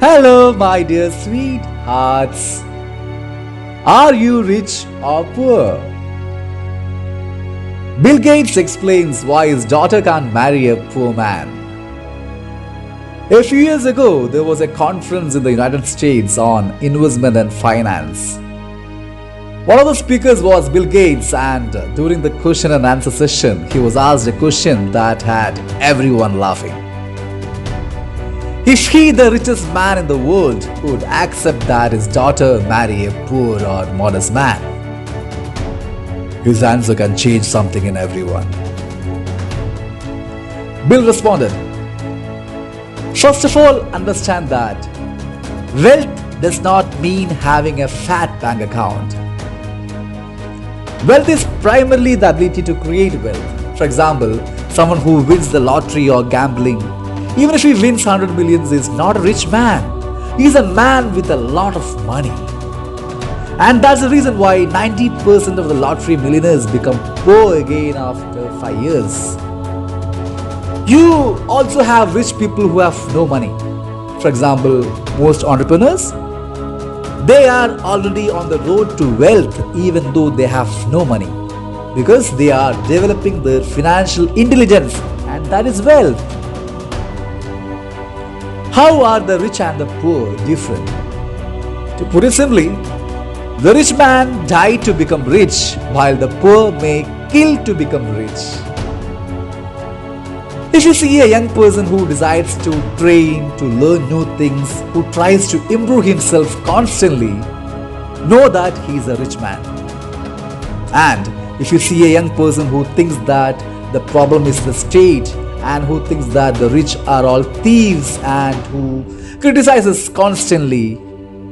Hello, my dear sweethearts. Are you rich or poor? Bill Gates explains why his daughter can't marry a poor man. A few years ago, there was a conference in the United States on investment and finance. One of the speakers was Bill Gates, and during the question and answer session, he was asked a question that had everyone laughing. If he, the richest man in the world, would accept that his daughter marry a poor or modest man, his answer can change something in everyone. Bill responded, first of all, understand that wealth does not mean having a fat bank account. Wealth is primarily the ability to create wealth. For example, someone who wins the lottery or gambling, even if he wins 100 millions, is not a rich man. He is a man with a lot of money. And that's the reason why 90% of the lottery millionaires become poor again after 5 years. You also have rich people who have no money. For example, most entrepreneurs, they are already on the road to wealth even though they have no money, because they are developing their financial intelligence, and that is wealth. How are the rich and the poor different? To put it simply, the rich man died to become rich, while the poor may kill to become rich. If you see a young person who decides to train, to learn new things, who tries to improve himself constantly, know that he is a rich man. And if you see a young person who thinks that the problem is the state, and who thinks that the rich are all thieves, and who criticizes constantly,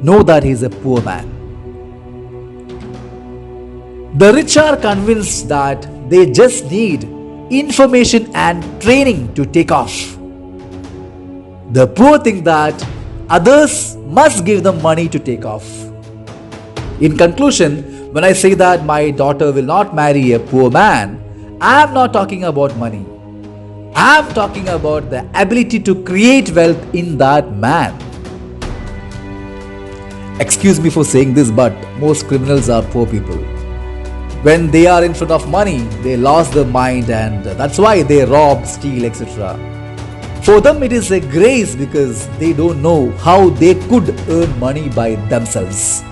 know that he is a poor man. The rich are convinced that they just need information and training to take off. The poor think that others must give them money to take off. In conclusion, when I say that my daughter will not marry a poor man, I am not talking about money. I am talking about the ability to create wealth in that man. Excuse me for saying this, but most criminals are poor people. When they are in front of money, they lost their mind, and that's why they rob, steal, etc. For them, it is a grace because they don't know how they could earn money by themselves.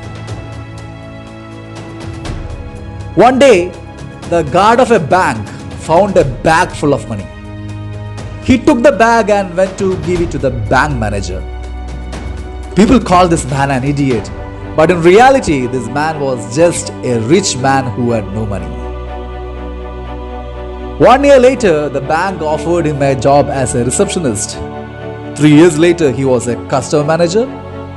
One day, the guard of a bank found a bag full of money. He took the bag and went to give it to the bank manager. People call this man an idiot, but in reality, this man was just a rich man who had no money. 1 year later, the bank offered him a job as a receptionist. 3 years later, he was a customer manager.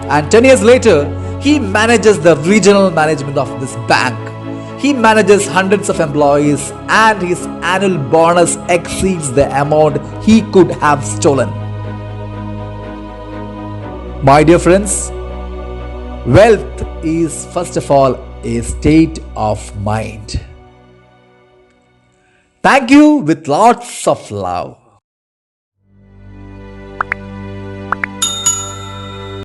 And 10 years later, he manages the regional management of this bank. He manages hundreds of employees, and his annual bonus exceeds the amount he could have stolen. My dear friends, wealth is first of all a state of mind. Thank you with lots of love.